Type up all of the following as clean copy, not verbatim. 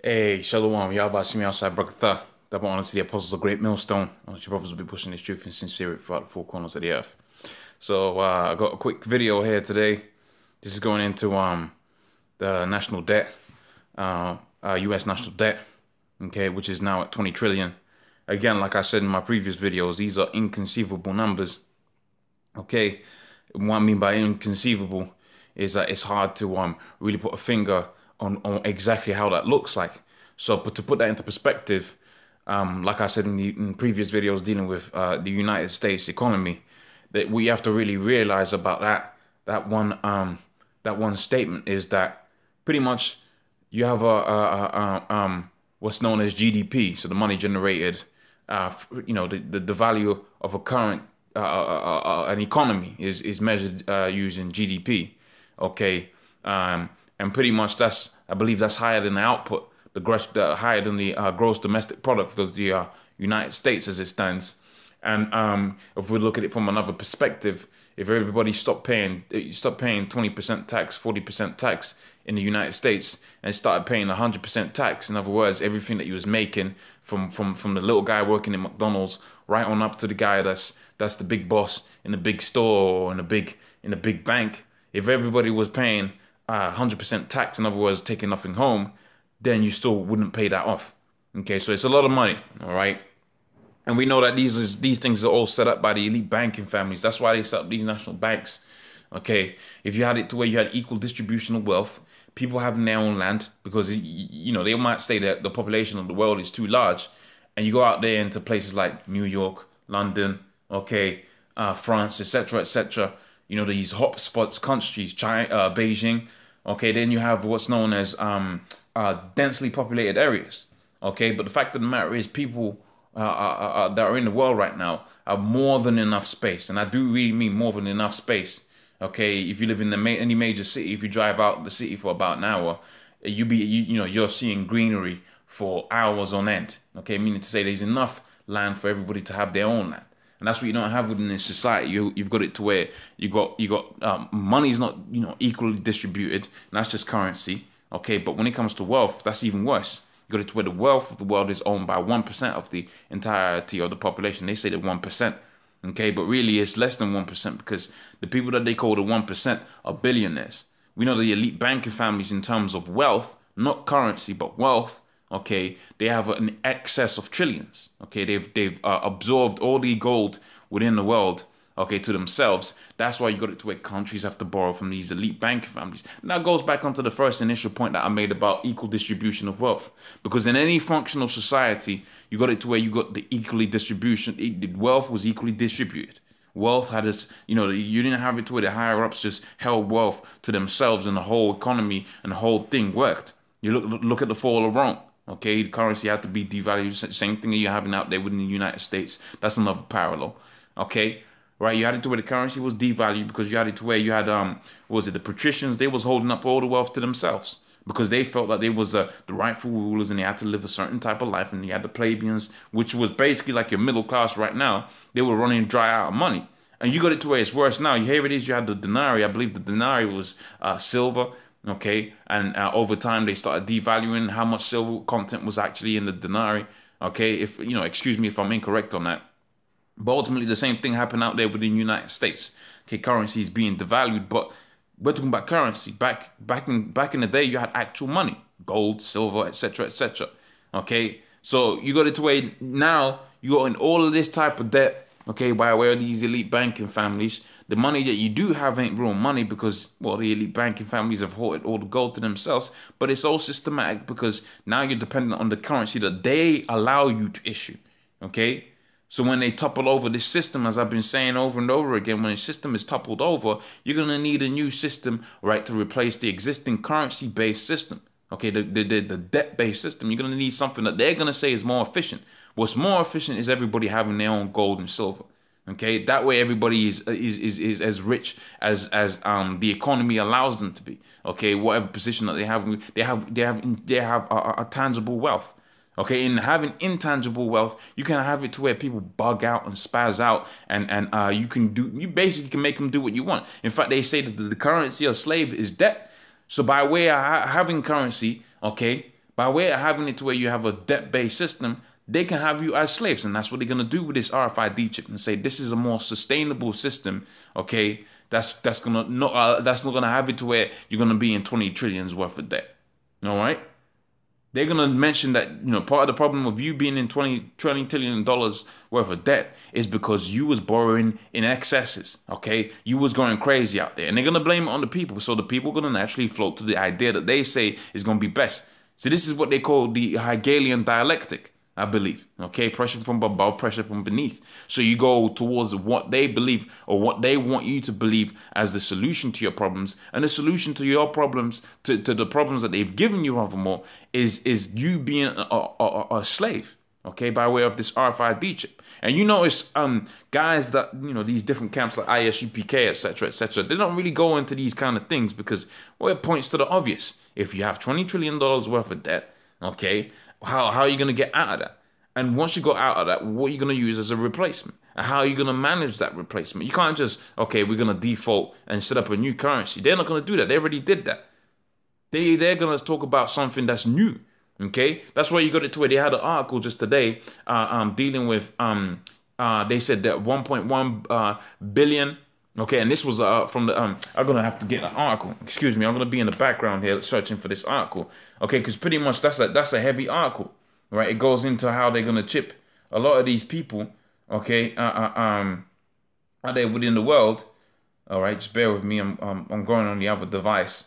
Hey, Shalom, Yahweh Shemi outside Brakatha. Double honor to the apostles of GreatMillStone. Your brothers will be pushing this truth and sincerity throughout the four corners of the earth. So I got a quick video here today. This is going into the national debt, U.S. national debt, okay, which is now at 20 trillion. Again, like I said in my previous videos, these are inconceivable numbers. Okay, what I mean by inconceivable is that it's hard to really put a finger on exactly how that looks like. So, but to put that into perspective, like I said in previous videos dealing with the United States economy, that we have to really realize about that one statement is that pretty much you have what's known as GDP, so the money generated, the value of a current an economy is measured using GDP, okay, and pretty much I believe that's higher than the output, higher than the gross domestic product of the United States as it stands. And if we look at it from another perspective, if everybody stopped paying 20% tax, 40% tax in the United States and started paying 100% tax, in other words, everything that you was making from the little guy working in McDonald's right on up to the guy that's the big boss in the big store or in the big bank, if everybody was paying 100% tax, in other words, taking nothing home, then you still wouldn't pay that off. Okay, so it's a lot of money, all right? And we know that these things are all set up by the elite banking families. That's why they set up these national banks. Okay, if you had it to where you had equal distribution of wealth, people having their own land, because they might say that the population of the world is too large, and you go out there into places like New York, London, okay, France, etc., these hotspots countries, China, Beijing. Okay, then you have what's known as densely populated areas. Okay, but the fact of the matter is, people that are in the world right now have more than enough space, and I do really mean more than enough space. Okay, if you live in any major city, if you drive out the city for about an hour, you're seeing greenery for hours on end. Okay, meaning to say there's enough land for everybody to have their own land. And that's what you don't have within this society. You've got it to where you got money's not equally distributed, and that's just currency. Okay, but when it comes to wealth, that's even worse. You got it to where the wealth of the world is owned by 1% of the entirety of the population. They say that 1%. Okay, but really it's less than 1% because the people that they call the 1% are billionaires. We know the elite banking families in terms of wealth, not currency, but wealth. Okay, they have an excess of trillions. Okay, they've absorbed all the gold within the world, okay, to themselves. That's why you got it to where countries have to borrow from these elite banking families. And that goes back onto the first initial point that I made about equal distribution of wealth. Because in any functional society, you got it to where you got the equally distribution. The wealth was equally distributed. Wealth had its, you didn't have it to where the higher ups just held wealth to themselves and the whole economy and the whole thing worked. You look at the fall of Rome. Okay, the currency had to be devalued. Same thing that you're having out there within the United States. That's another parallel. Okay, right? You had it to where the currency was devalued because you had it to where you had the patricians? They was holding up all the wealth to themselves because they felt that they was the rightful rulers and they had to live a certain type of life. And you had the plebeians, which was basically like your middle class right now. They were running dry out of money. And you got it to where it's worse now. Here it is. You had the denarii. I believe the denarii was silver. Okay, and over time they started devaluing how much silver content was actually in the denarii. Okay, if excuse me if I'm incorrect on that, but ultimately the same thing happened out there within the United States. Okay, currency is being devalued, but we're talking about currency. Back in the day, you had actual money, gold, silver, etc. Okay, so you got it to where now you got in all of this type of debt. Okay, by way of these elite banking families. The money that you do have ain't real money because, well, the elite banking families have hoarded all the gold to themselves. But it's all systematic because now you're dependent on the currency that they allow you to issue. Okay? So when they topple over this system, as I've been saying over and over again, when a system is toppled over, you're going to need a new system, right, to replace the existing currency-based system. Okay, the debt-based system. You're going to need something that they're going to say is more efficient. What's more efficient is everybody having their own gold and silver. Okay, that way everybody is as rich as the economy allows them to be. Okay, whatever position that they have a tangible wealth. Okay, in having intangible wealth, you can have it to where people bug out and spaz out, and you basically can make them do what you want. In fact, they say that the currency of slave is debt. So by way of having currency, okay, By way of having it to where you have a debt-based system, they can have you as slaves. And that's what they're going to do with this RFID chip and say, this is a more sustainable system, okay? That's not gonna have it to where you're gonna be in 20 trillions worth of debt. All right. They're gonna mention that, you know, part of the problem of you being in $20 trillion worth of debt is because you was borrowing in excesses. Okay, you was going crazy out there, and they're gonna blame it on the people. So the people are gonna naturally float to the idea that they say is gonna be best. So this is what they call the Hegelian dialectic, I believe. Okay, pressure from above, pressure from beneath. So you go towards what they believe or what they want you to believe as the solution to your problems, and the solution to your problems, to the problems that they've given you, furthermore, is you being a slave. Okay, by way of this RFID chip. And you notice, guys that, you know, these different camps like ISUPK, etc., they don't really go into these kind of things because, well, it points to the obvious. If you have $20 trillion worth of debt, okay, how are you going to get out of that? And once you got out of that, what are you going to use as a replacement? And how are you going to manage that replacement? You can't just, okay, we're going to default and set up a new currency. They're not going to do that. They already did that. They're going to talk about something that's new. Okay, that's why you got it to where they had an article just today dealing with, they said that 1.1 billion. Okay, and this was from the, I'm going to have to get an article. Excuse me, I'm going to be in the background here searching for this article. Okay, because pretty much that's a heavy article, right? It goes into how they're going to chip a lot of these people, okay, out there within the world. All right, just bear with me. I'm going on the other device,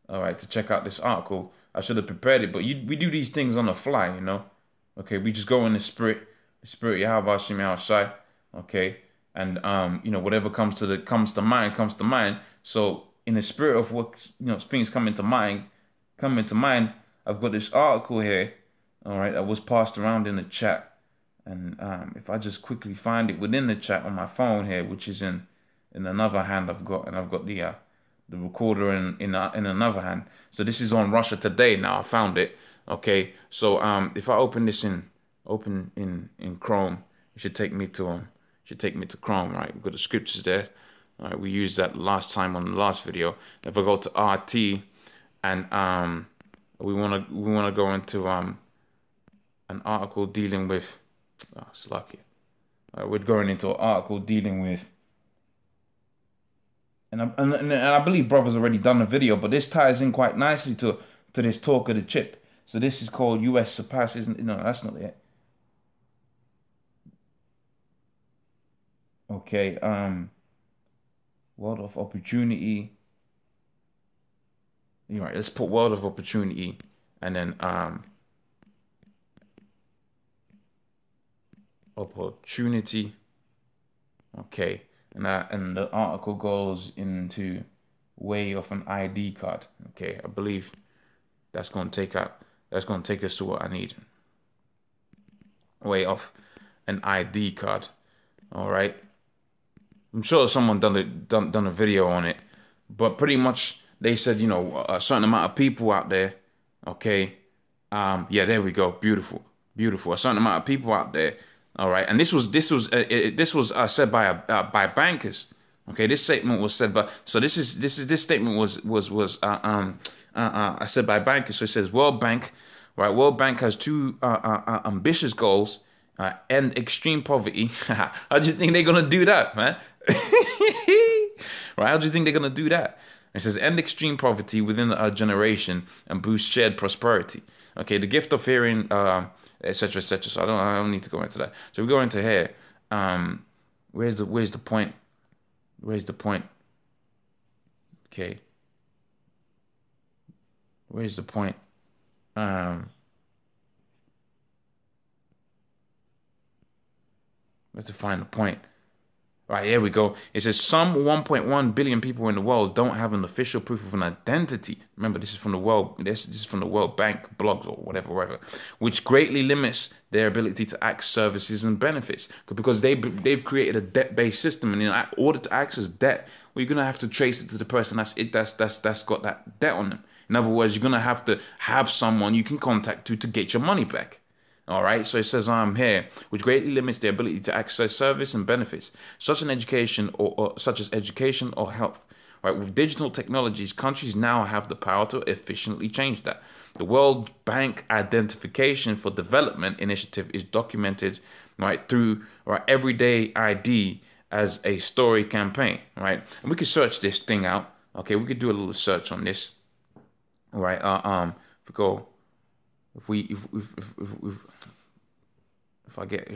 all right, to check out this article. I should have prepared it, but we do these things on the fly, you know. Okay, we just go in the spirit Yahweh Shem Yahushai, okay, and you know, whatever comes to mind. So in the spirit of what, you know, things come into mind, I've got this article here, all right, that was passed around in the chat, and if I just quickly find it within the chat on my phone here, which is in another hand I've got the recorder in another hand. So this is on Russia Today now. I found it. Okay. So if I open this in Chrome, it should take me to Chrome, right? We've got the scriptures there. All right, we used that last time on the last video. If I go to RT and we wanna go into an article dealing with Slack. We're going into an article dealing with. And I believe brother's already done a video, but this ties in quite nicely to this talk of the chip. So this is called US Surpass, isn't it? No, that's not it. Okay, World of Opportunity. You're right, let's put World of Opportunity and then opportunity. Okay. And the article goes into way of an ID card. Okay, I believe that's gonna take us to what I need. Way of an ID card. All right. I'm sure someone done a video on it, but pretty much they said, you know, a certain amount of people out there. Okay. Yeah, there we go. Beautiful. A certain amount of people out there. All right, and this was said by bankers. Okay, this statement was said by. So this statement was said by bankers. So it says World Bank, right? World Bank has two ambitious goals: end extreme poverty. How do you think they're gonna do that, man? Right? How do you think they're gonna do that? It says end extreme poverty within a generation and boost shared prosperity. Okay, the gift of hearing. Etc. So I don't need to go into that. So we go into here. Where's the point? Okay. Where's the point? Let's find the point. Right, here we go. It says some 1.1 billion people in the world don't have an official proof of an identity. Remember, this is from the World. This is from the World Bank blogs or whatever, which greatly limits their ability to access services and benefits because they've created a debt-based system, and in order to access debt, well, you're gonna have to trace it to the person that's got that debt on them. In other words, you're gonna have to have someone you can contact to get your money back. All right, so it says here, which greatly limits their ability to access service and benefits, such as education or health. Right, with digital technologies, countries now have the power to efficiently change that. The World Bank Identification for Development Initiative is documented, right, through everyday ID as a story campaign, right? And we could search this thing out. Okay, we could do a little search on this. All right. If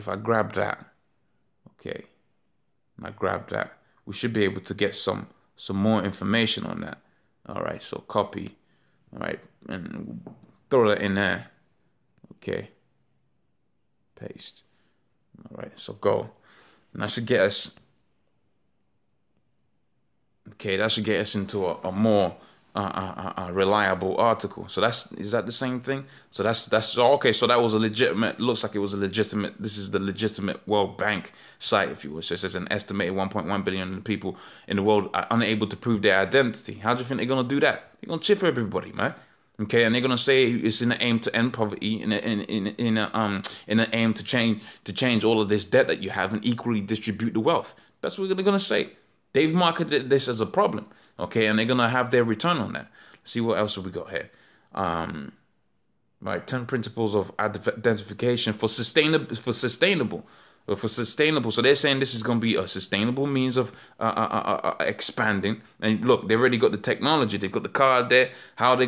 I grab that, okay, and I grab that, we should be able to get some more information on that. All right, so copy, all right, and throw that in there. Okay, paste. All right, so go, and that should get us. Okay, that should get us into a more reliable article. So is that the same thing? So that's okay. So that was a legitimate. Looks like it was a legitimate. This is the legitimate World Bank site, if you will. So it says an estimated 1.1 billion people in the world are unable to prove their identity. How do you think they're gonna do that? They're gonna chip everybody, man. Okay, and they're gonna say it's in the aim to end poverty, in an aim to change all of this debt that you have and equally distribute the wealth. That's what they're gonna say. They've marketed this as a problem, okay, and they're gonna have their return on that. Let's see what else have we got here. Right, 10 principles of identification for sustainable. So they're saying this is gonna be a sustainable means of expanding. And look, they already got the technology. They've got the card there. How are they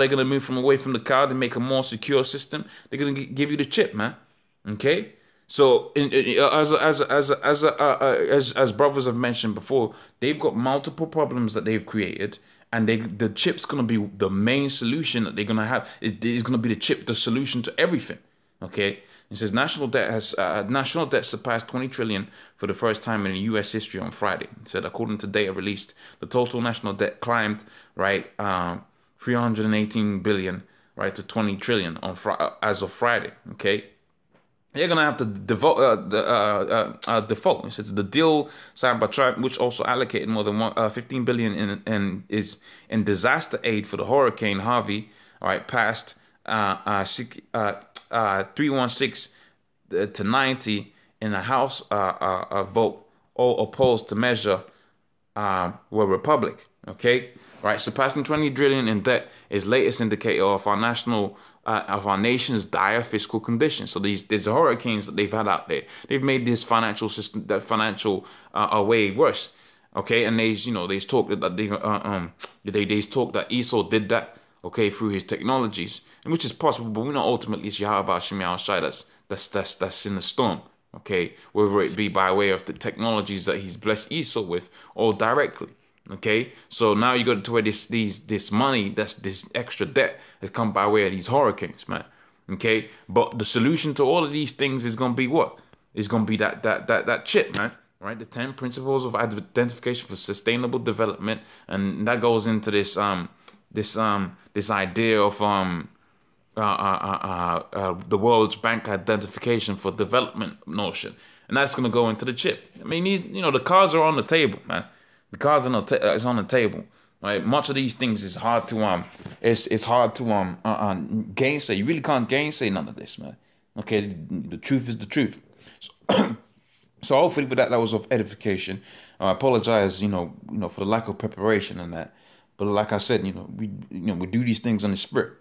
gonna move away from the card and make a more secure system? They're gonna give you the chip, man. Okay. So, as brothers have mentioned before, they've got multiple problems that they've created, and the chip's gonna be the main solution that they're gonna have. It is gonna be the chip, the solution to everything. Okay, it says national debt surpassed 20 trillion for the first time in U.S. history on Friday. It said according to data released, the total national debt climbed 318 billion to 20 trillion as of Friday. Okay. They're gonna have to default. It says the deal signed by Trump, which also allocated more than 15 billion in disaster aid for the Hurricane Harvey. All right, passed 316 to 90 in the House vote. All opposed to measure were Republic. Okay, right. Surpassing 20 trillion in debt is latest indicator of our nation's dire fiscal conditions. So these hurricanes that they've had out there, they've made this financial system, that financial way worse. Okay, and they talk that they talk that Esau did that. Okay, through his technologies, and which is possible, but we know ultimately it's Yahweh Shai that's in the storm. Okay, whether it be by way of the technologies that he's blessed Esau with, or directly. Okay, so now you got to where this money, that's this extra debt, has come by way of these hurricanes, man. Okay, but the solution to all of these things is gonna be what? It's gonna be that chip, man. Right, the 10 principles of identification for sustainable development, and that goes into this idea of the World Bank identification for development notion, and that's gonna go into the chip. I mean, the cards are on the table, man. The cards is on the table, right? Much of these things is hard to gainsay. You really can't gainsay none of this, man. Okay, the truth is the truth. So hopefully with that was of edification. I apologize, for the lack of preparation and that. But like I said, we do these things on the spirit.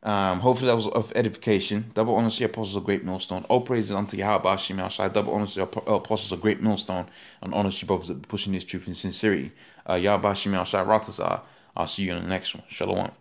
Hopefully that was of edification. Double honors to the apostles of Great Millstone. All praises unto Yahweh Hashem Shai. Double honors to the apostles of Great Millstone. And honors to brothers that pushing this truth in sincerity. Yahweh Hashem Shai Ratazar. I'll see you in the next one. Shalom.